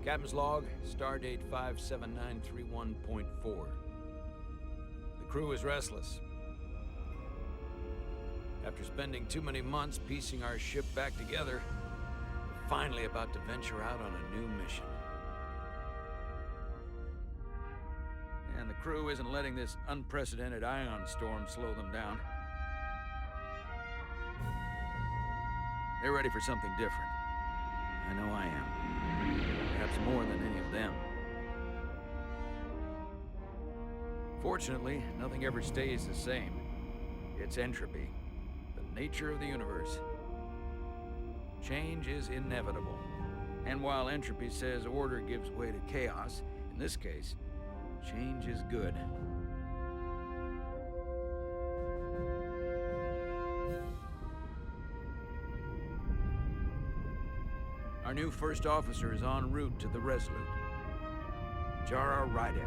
Captain's log, stardate 57931.4. The crew is restless. After spending too many months piecing our ship back together, we're finally about to venture out on a new mission. And the crew isn't letting this unprecedented ion storm slow them down. They're ready for something different. I know I am. Perhaps more than any of them. Fortunately, nothing ever stays the same. It's entropy, the nature of the universe. Change is inevitable. And while entropy says order gives way to chaos, in this case, change is good. Our new first officer is en route to the Resolute. Jara Rydek.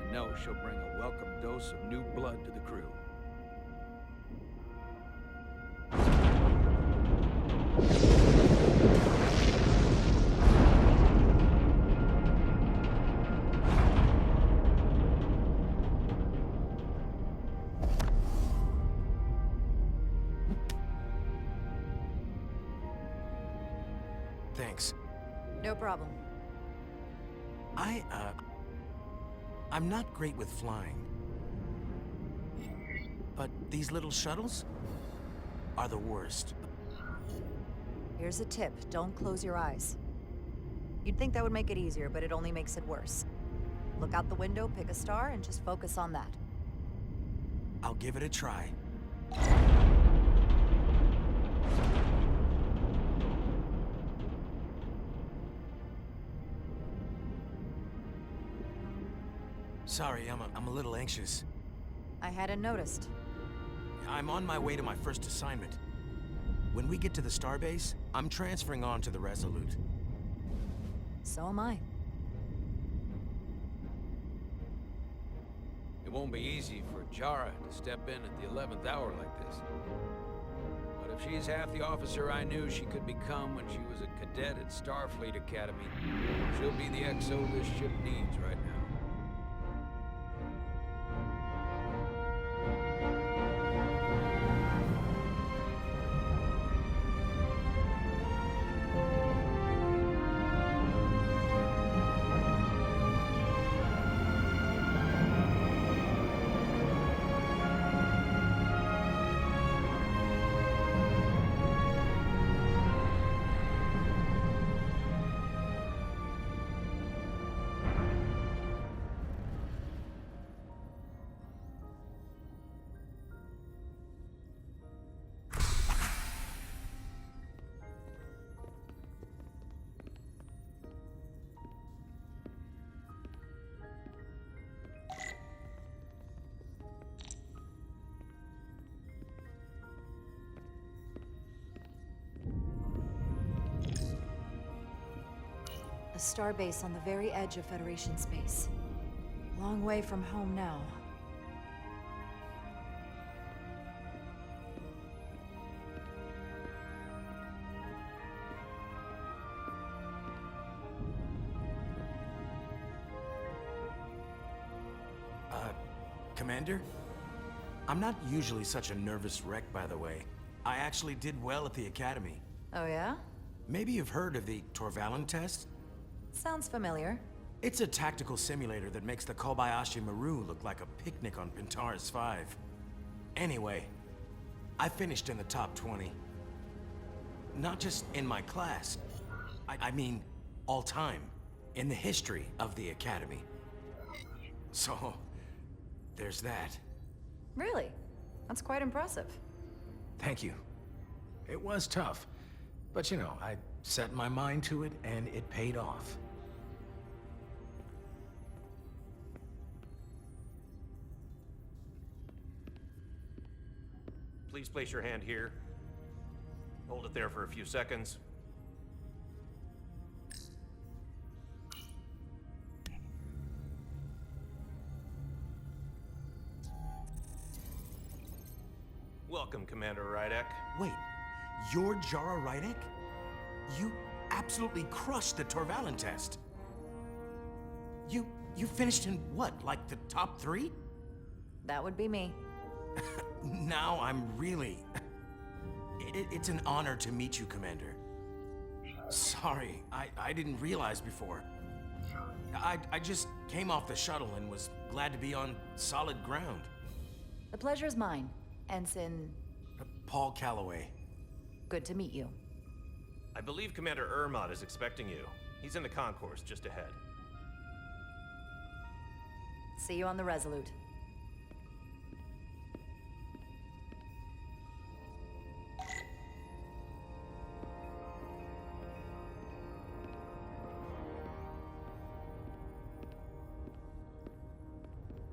I know she'll bring a welcome dose of new blood to the crew. Thanks. No problem. I'm not great with flying. But these little shuttles are the worst. Here's a tip. Don't close your eyes. You'd think that would make it easier, but it only makes it worse. Look out the window, pick a star, and just focus on that. I'll give it a try. Sorry, I'm a little anxious. I hadn't noticed. I'm on my way to my first assignment. When we get to the starbase, I'm transferring on to the Resolute. So am I. It won't be easy for Jara to step in at the 11th hour like this. But if she's half the officer I knew she could become when she was a cadet at Starfleet Academy, she'll be the XO this ship needs right now. A starbase on the very edge of Federation space. Long way from home now. Commander? I'm not usually such a nervous wreck, by the way. I actually did well at the Academy. Oh yeah? Maybe you've heard of the Torvalin test? Sounds familiar. It's a tactical simulator that makes the Kobayashi Maru look like a picnic on Pintaris 5. Anyway, I finished in the top 20. Not just in my class. I mean, all time. In the history of the Academy. So, there's that. Really? That's quite impressive. Thank you. It was tough. But you know, I set my mind to it and it paid off. Please place your hand here. Hold it there for a few seconds. Welcome, Commander Rydek. Wait, you're Jara Rydek? You absolutely crushed the Torvalin test. You finished in what, like the top 3? That would be me. Now I'm really... It's an honor to meet you, Commander. Sorry, I didn't realize before. I just came off the shuttle and was glad to be on solid ground. The pleasure's mine, Ensign. Paul Calloway. Good to meet you. I believe Commander Ermot is expecting you. He's in the concourse just ahead. See you on the Resolute.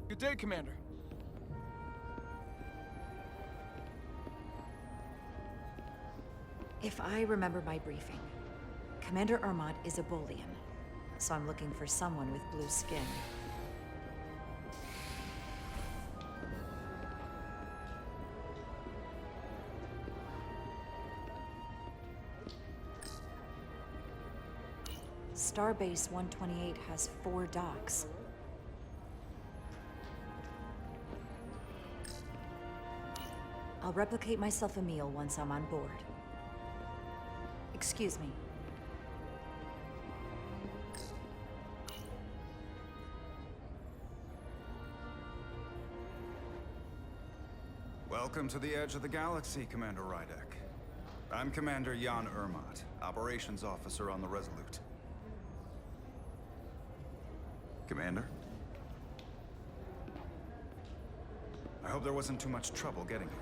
Good day, Commander. If I remember my briefing, Commander Ermot is a Bolian, so I'm looking for someone with blue skin. Starbase 128 has 4 docks. I'll replicate myself a meal once I'm on board. Excuse me. Welcome to the edge of the galaxy, Commander Rydek. I'm Commander Jan Ermot, Operations Officer on the Resolute. Commander? I hope there wasn't too much trouble getting here.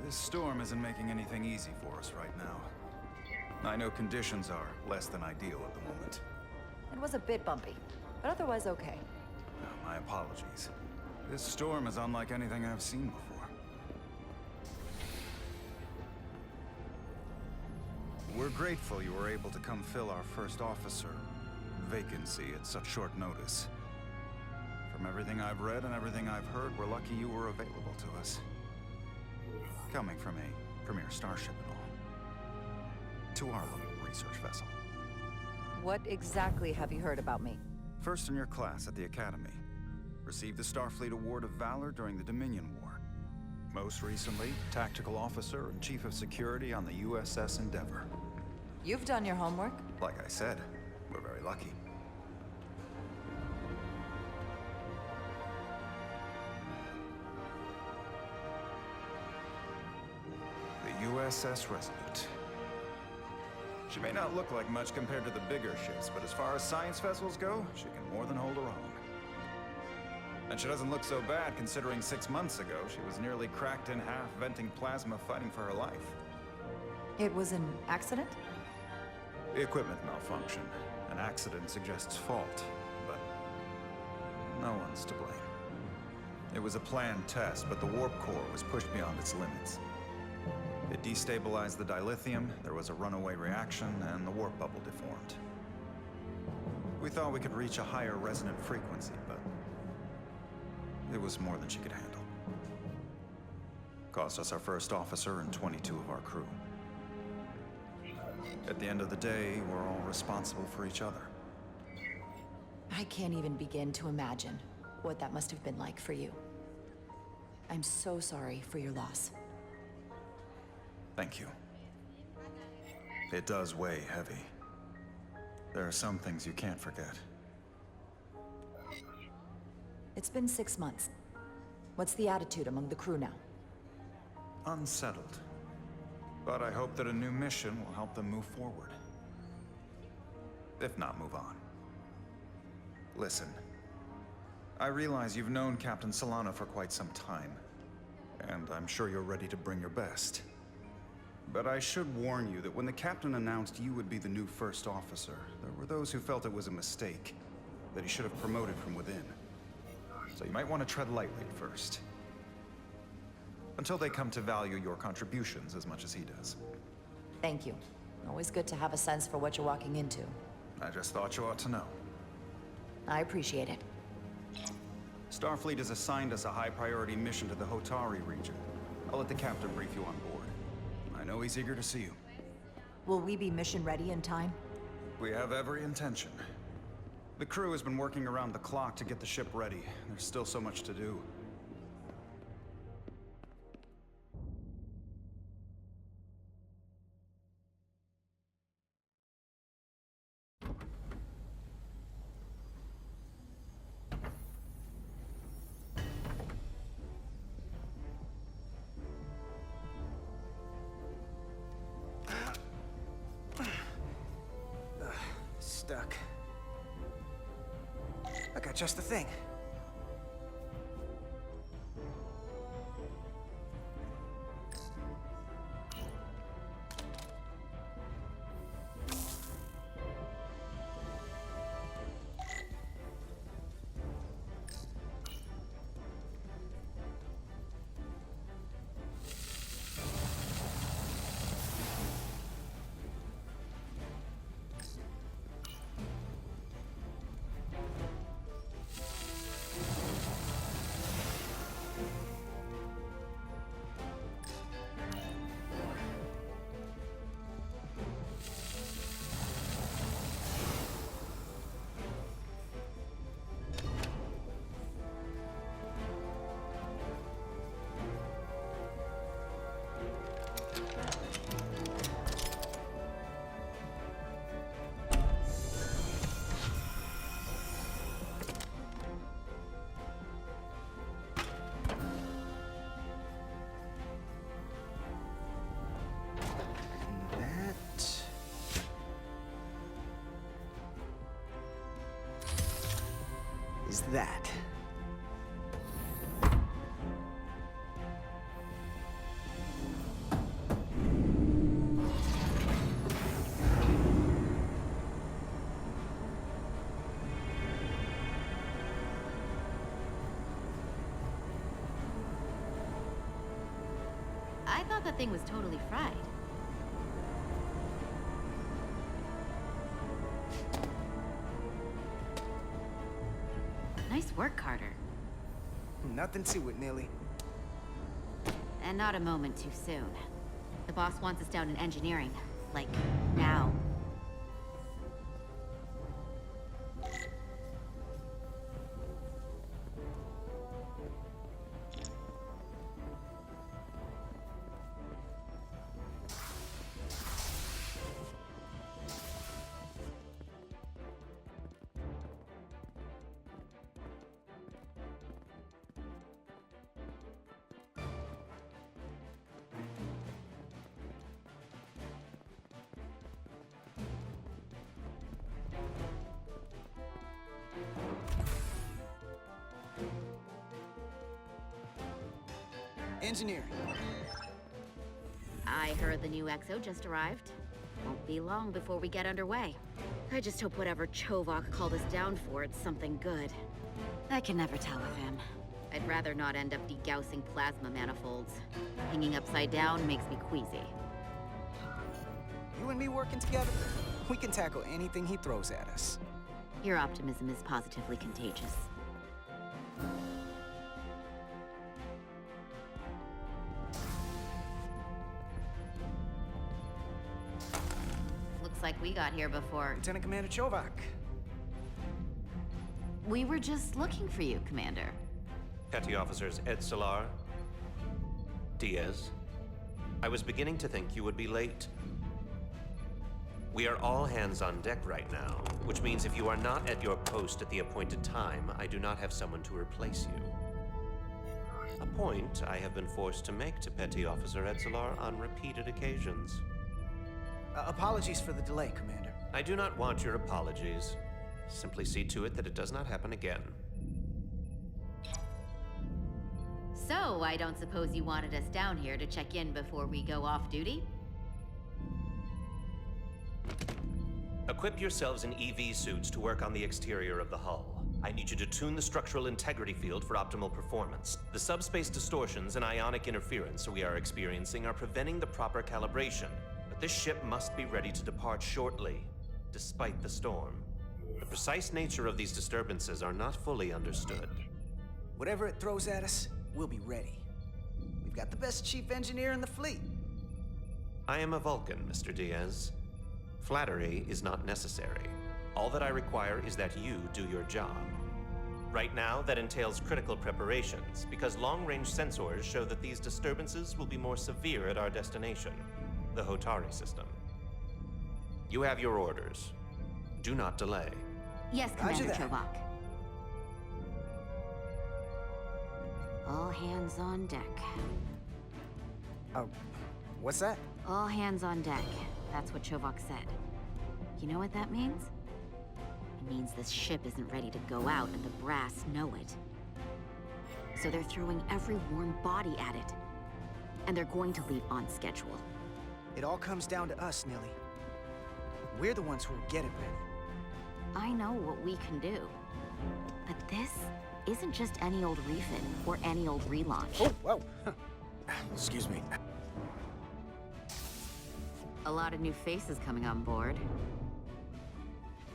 This storm isn't making anything easy for us right now. I know conditions are less than ideal at the moment. It was a bit bumpy, but otherwise okay. My apologies. This storm is unlike anything I've seen before. We're grateful you were able to come fill our first officer vacancy at such short notice. From everything I've read and everything I've heard, we're lucky you were available to us. Coming from a premier starship and all. To our little research vessel. What exactly have you heard about me? First in your class at the Academy. Received the Starfleet Award of Valor during the Dominion War. Most recently, Tactical Officer and Chief of Security on the USS Endeavor. You've done your homework. Like I said, we're very lucky. The USS Resolute. She may not look like much compared to the bigger ships, but as far as science vessels go, she can more than hold her own. And she doesn't look so bad considering 6 months ago she was nearly cracked in half, venting plasma, fighting for her life. It was an accident? The equipment malfunction. An accident suggests fault, but no one's to blame. It was a planned test, but the warp core was pushed beyond its limits. It destabilized the dilithium, there was a runaway reaction, and the warp bubble deformed. We thought we could reach a higher resonant frequency, but it was more than she could handle. Cost us our first officer and 22 of our crew. At the end of the day, we're all responsible for each other. I can't even begin to imagine what that must have been like for you. I'm so sorry for your loss. Thank you. It does weigh heavy. There are some things you can't forget. It's been 6 months. What's the attitude among the crew now? Unsettled. But I hope that a new mission will help them move forward. If not, move on. Listen. I realize you've known Captain Solano for quite some time, and I'm sure you're ready to bring your best. But I should warn you that when the captain announced you would be the new first officer, there were those who felt it was a mistake, that he should have promoted from within. So you might want to tread lightly at first. Until they come to value your contributions as much as he does. Thank you. Always good to have a sense for what you're walking into. I just thought you ought to know. I appreciate it. Starfleet has assigned us a high-priority mission to the Hotari region. I'll let the captain brief you on board. I know he's eager to see you. Will we be mission ready in time? We have every intention. The crew has been working around the clock to get the ship ready. There's still so much to do. Stuck. I got just the thing. Is that. I thought that thing was totally fried. Nice work, Carter. Nothing to it, Millie. And not a moment too soon. The boss wants us down in engineering. Like, now. Engineering. I heard the new XO just arrived. Won't be long before we get underway. I just hope whatever Chovok called us down for, it's something good. I can never tell with him. I'd rather not end up degaussing plasma manifolds. Hanging upside down makes me queasy. You and me working together, we can tackle anything he throws at us. Your optimism is positively contagious. Looks like we got here before. Lieutenant Commander Chovok. We were just looking for you, Commander. Petty Officers Ed Solar, Diaz. I was beginning to think you would be late. We are all hands on deck right now, which means if you are not at your post at the appointed time, I do not have someone to replace you. A point I have been forced to make to Petty Officer Edsolar on repeated occasions. Apologies for the delay, Commander. I do not want your apologies. Simply see to it that it does not happen again. So, I don't suppose you wanted us down here to check in before we go off duty? Equip yourselves in EV suits to work on the exterior of the hull. I need you to tune the structural integrity field for optimal performance. The subspace distortions and ionic interference we are experiencing are preventing the proper calibration. But this ship must be ready to depart shortly, despite the storm. The precise nature of these disturbances are not fully understood. Whatever it throws at us, we'll be ready. We've got the best chief engineer in the fleet. I am a Vulcan, Mr. Diaz. Flattery is not necessary. All that I require is that you do your job. Right now, that entails critical preparations, because long-range sensors show that these disturbances will be more severe at our destination, the Hotari system. You have your orders. Do not delay. Yes, Roger Commander that. Chovak. All hands on deck. Oh, what's that? All hands on deck. That's what Chovak said. You know what that means? It means this ship isn't ready to go out, and the brass know it. So they're throwing every warm body at it. And they're going to leave on schedule. It all comes down to us, Nilly. We're the ones who will get it ready. I know what we can do. But this isn't just any old refit or any old relaunch. Oh, whoa. Excuse me. A lot of new faces coming on board.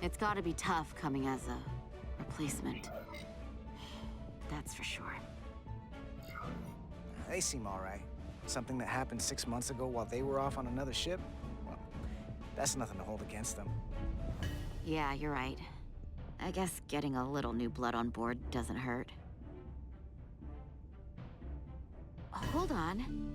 It's gotta be tough coming as a replacement. That's for sure. They seem all right. Something that happened 6 months ago while they were off on another ship? Well, that's nothing to hold against them. Yeah, you're right. I guess getting a little new blood on board doesn't hurt. Hold on.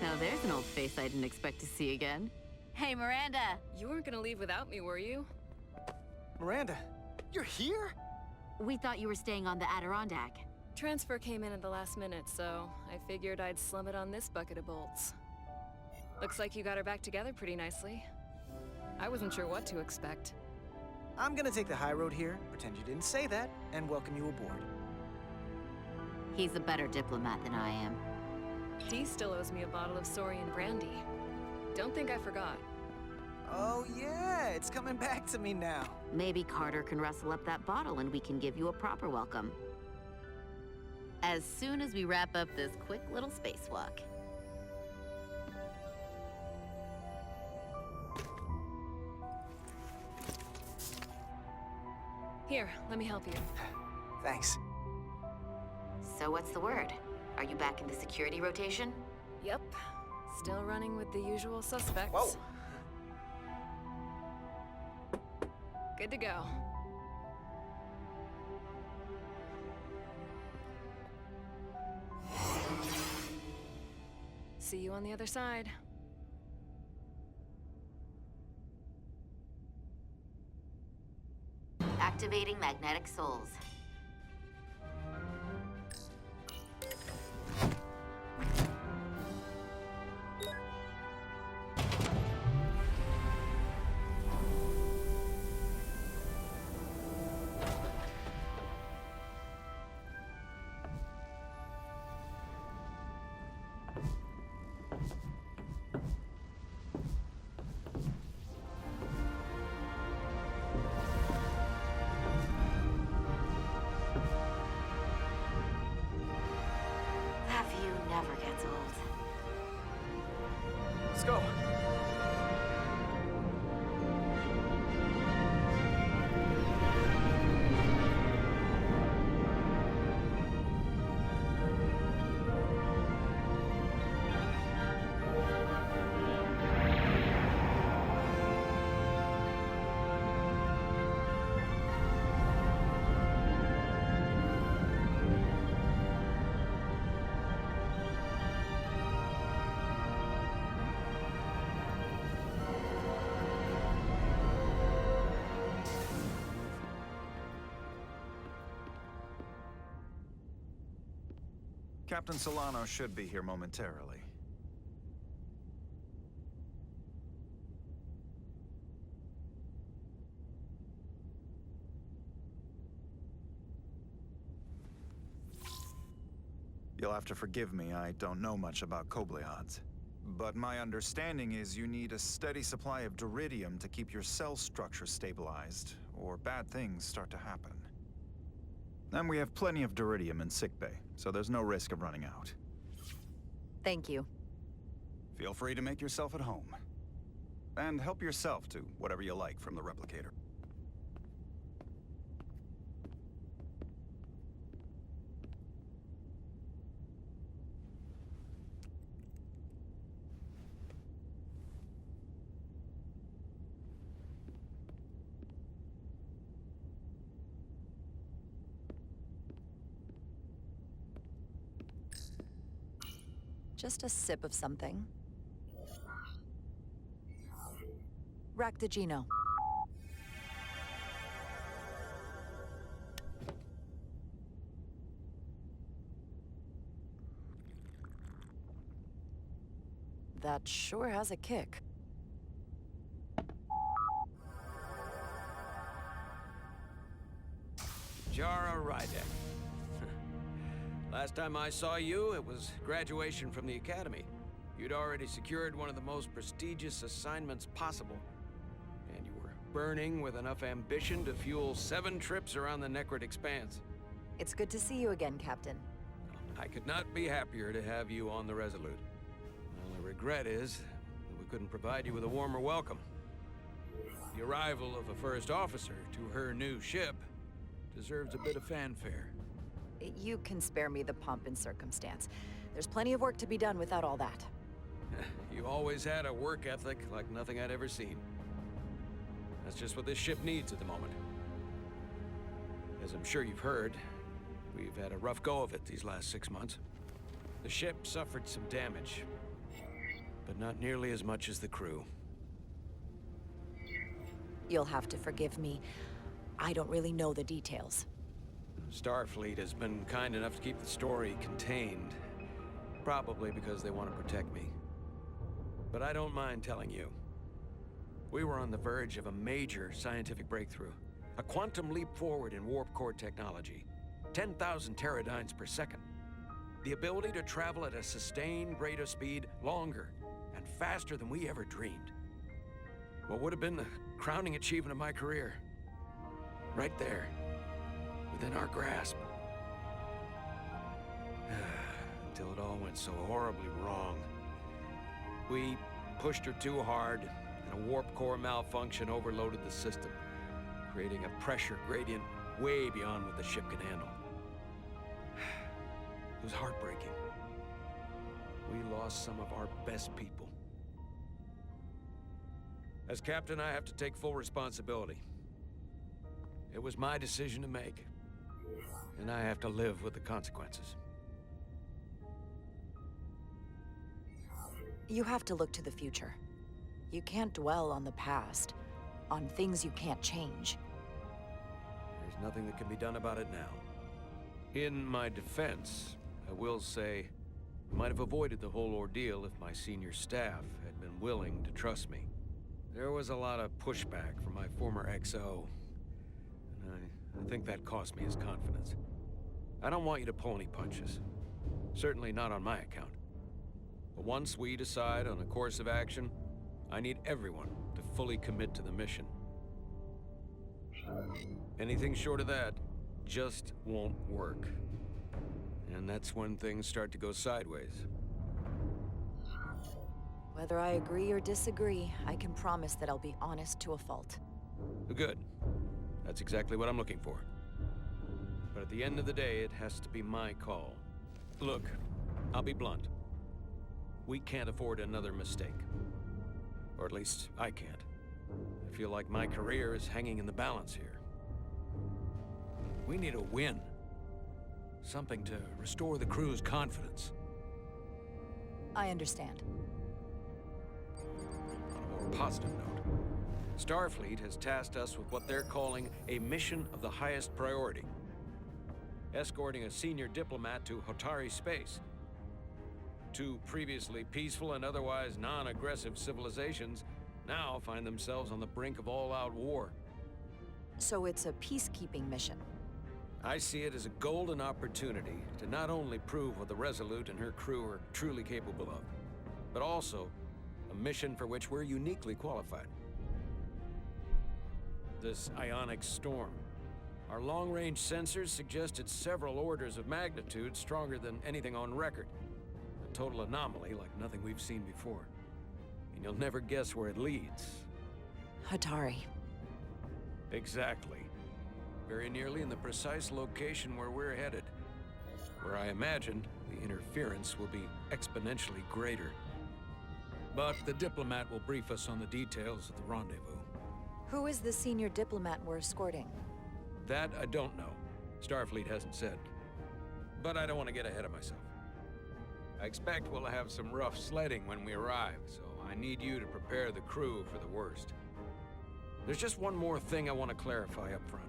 Now there's an old face I didn't expect to see again. Hey, Miranda! You weren't gonna leave without me, were you? Miranda, you're here? We thought you were staying on the Adirondack. Transfer came in at the last minute, so I figured I'd slum it on this bucket of bolts. Looks like you got her back together pretty nicely. I wasn't sure what to expect. I'm gonna take the high road here, pretend you didn't say that, and welcome you aboard. He's a better diplomat than I am. He still owes me a bottle of Saurian brandy. Don't think I forgot. Oh yeah, it's coming back to me now. Maybe Carter can rustle up that bottle and we can give you a proper welcome. As soon as we wrap up this quick little spacewalk. Here, let me help you. Thanks. So what's the word? Are you back in the security rotation? Yep. Still running with the usual suspects. Whoa! Good to go. See you on the other side. Activating magnetic souls. That view never gets old. Let's go. Captain Solano should be here momentarily. You'll have to forgive me, I don't know much about Kobleods. But my understanding is you need a steady supply of duridium to keep your cell structure stabilized, or bad things start to happen. And we have plenty of duridium in sickbay, so there's no risk of running out. Thank you. Feel free to make yourself at home. And help yourself to whatever you like from the replicator. Just a sip of something. Rack the Geno. That sure has a kick. Jara Rydek. Last time I saw you, it was graduation from the Academy. You'd already secured one of the most prestigious assignments possible. And you were burning with enough ambition to fuel 7 trips around the Necrid Expanse. It's good to see you again, Captain. I could not be happier to have you on the Resolute. The only regret is that we couldn't provide you with a warmer welcome. The arrival of a first officer to her new ship deserves a bit of fanfare. You can spare me the pomp and circumstance. There's plenty of work to be done without all that. You always had a work ethic like nothing I'd ever seen. That's just what this ship needs at the moment. As I'm sure you've heard, we've had a rough go of it these last 6 months. The ship suffered some damage, but not nearly as much as the crew. You'll have to forgive me. I don't really know the details. Starfleet has been kind enough to keep the story contained, probably because they want to protect me. But I don't mind telling you. We were on the verge of a major scientific breakthrough. A quantum leap forward in warp core technology. 10,000 teradynes per second. The ability to travel at a sustained rate of speed longer and faster than we ever dreamed. What would have been the crowning achievement of my career. Right there, within our grasp. Until it all went so horribly wrong. We pushed her too hard, and a warp core malfunction overloaded the system, creating a pressure gradient way beyond what the ship can handle. It was heartbreaking. We lost some of our best people. As captain, I have to take full responsibility. It was my decision to make, and I have to live with the consequences. You have to look to the future. You can't dwell on the past, on things you can't change. There's nothing that can be done about it now. In my defense, I will say, I might have avoided the whole ordeal if my senior staff had been willing to trust me. There was a lot of pushback from my former XO, and I think that cost me his confidence. I don't want you to pull any punches. Certainly not on my account. But once we decide on a course of action, I need everyone to fully commit to the mission. Anything short of that just won't work. And that's when things start to go sideways. Whether I agree or disagree, I can promise that I'll be honest to a fault. Good. That's exactly what I'm looking for. But at the end of the day, it has to be my call. Look, I'll be blunt. We can't afford another mistake. Or at least, I can't. I feel like my career is hanging in the balance here. We need a win. Something to restore the crew's confidence. I understand. On a more positive note, Starfleet has tasked us with what they're calling a mission of the highest priority. Escorting a senior diplomat to Hotari space. 2 previously peaceful and otherwise non-aggressive civilizations now find themselves on the brink of all-out war. So it's a peacekeeping mission. I see it as a golden opportunity to not only prove what the Resolute and her crew are truly capable of, but also a mission for which we're uniquely qualified. This ionic storm. Our long-range sensors suggest it's several orders of magnitude stronger than anything on record. A total anomaly like nothing we've seen before. And you'll never guess where it leads. Hotari. Exactly. Very nearly in the precise location where we're headed. Where I imagine the interference will be exponentially greater. But the diplomat will brief us on the details of the rendezvous. Who is the senior diplomat we're escorting? That I don't know. Starfleet hasn't said. But I don't want to get ahead of myself. I expect we'll have some rough sledding when we arrive, so I need you to prepare the crew for the worst. There's just one more thing I want to clarify up front.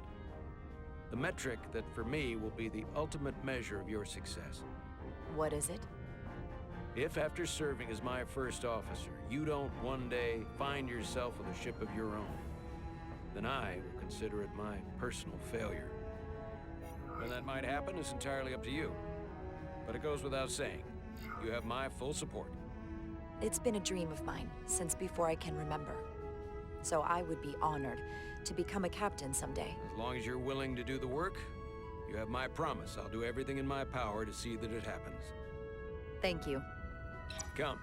The metric that for me will be the ultimate measure of your success. What is it? If after serving as my first officer, you don't one day find yourself with a ship of your own, then I will consider it my personal failure. When that might happen is entirely up to you. But it goes without saying, you have my full support. It's been a dream of mine since before I can remember. So I would be honored to become a captain someday. As long as you're willing to do the work, you have my promise. I'll do everything in my power to see that it happens. Thank you. Come,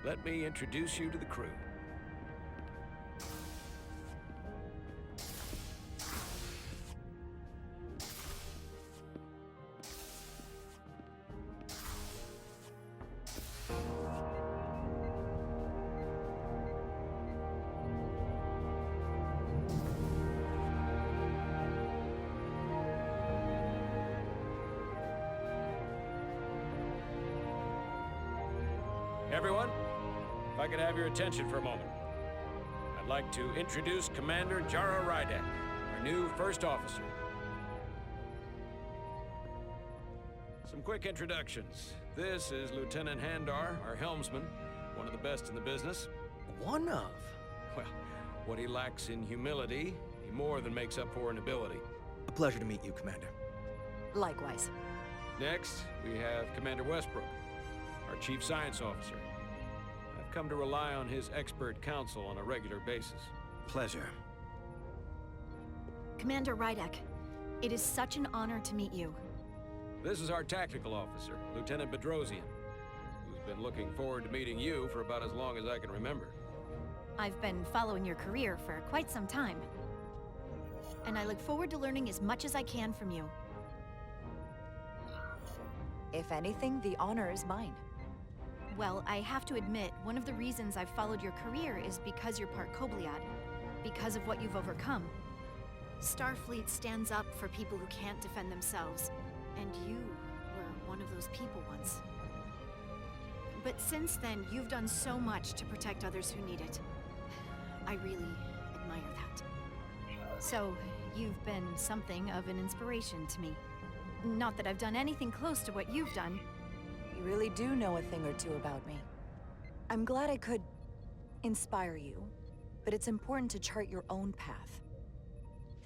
let me introduce you to the crew. Everyone, if I could have your attention for a moment. I'd like to introduce Commander Jara Rydek, our new first officer. Some quick introductions. This is Lieutenant Handar, our helmsman, one of the best in the business. One of? Well, what he lacks in humility, he more than makes up for in ability. A pleasure to meet you, Commander. Likewise. Next, we have Commander Westbrook, our Chief Science Officer. I've come to rely on his expert counsel on a regular basis. Pleasure. Commander Rydek, it is such an honor to meet you. This is our tactical officer, Lieutenant Bedrosian, who's been looking forward to meeting you for about as long as I can remember. I've been following your career for quite some time, and I look forward to learning as much as I can from you. If anything, the honor is mine. Well, I have to admit, one of the reasons I've followed your career is because you're part Kobliad, because of what you've overcome. Starfleet stands up for people who can't defend themselves, and you were one of those people once. But since then, you've done so much to protect others who need it. I really admire that. So, you've been something of an inspiration to me. Not that I've done anything close to what you've done. You really do know a thing or two about me. I'm glad I could inspire you, but it's important to chart your own path.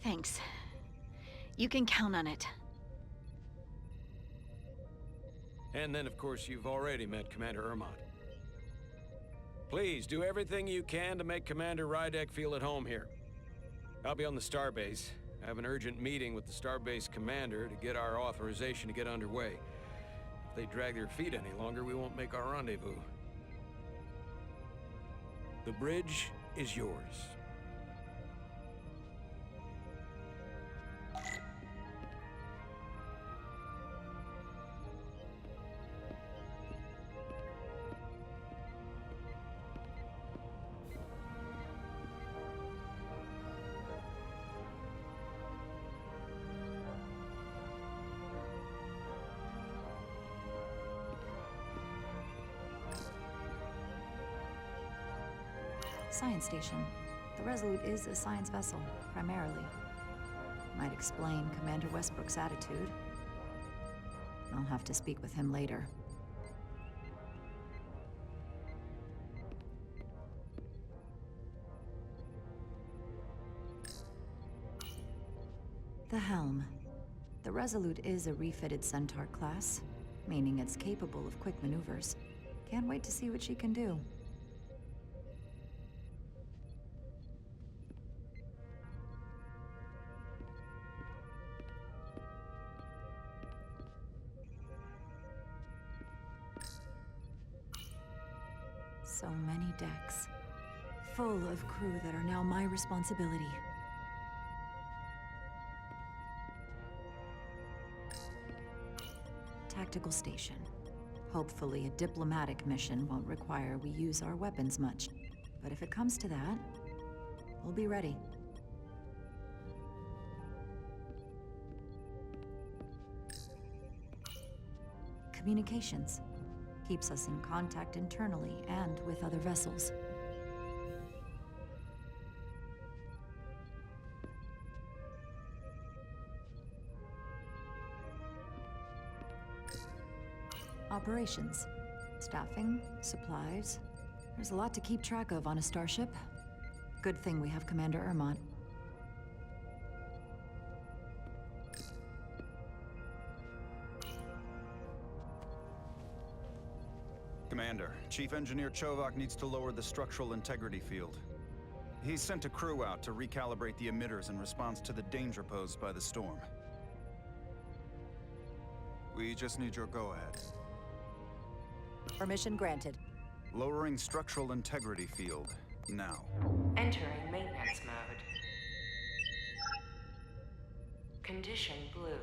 Thanks. You can count on it. And then, of course, you've already met Commander Ermont. Please, do everything you can to make Commander Rydek feel at home here. I'll be on the starbase. I have an urgent meeting with the starbase commander to get our authorization to get underway. If they drag their feet any longer, we won't make our rendezvous. The bridge is yours. Science station. The Resolute is a science vessel, primarily. Might explain Commander Westbrook's attitude. I'll have to speak with him later. The helm. The Resolute is a refitted Centaur class, meaning it's capable of quick maneuvers. Can't wait to see what she can do. So many decks, full of crew that are now my responsibility. Tactical station. Hopefully a diplomatic mission won't require we use our weapons much. But if it comes to that, we'll be ready. Communications. Keeps us in contact internally and with other vessels. Operations. Staffing, supplies. There's a lot to keep track of on a starship. Good thing we have Commander Ermont. Commander, Chief Engineer Chovak needs to lower the structural integrity field. He's sent a crew out to recalibrate the emitters in response to the danger posed by the storm. We just need your go-ahead. Permission granted. Lowering structural integrity field, now. Entering maintenance mode. Condition blue.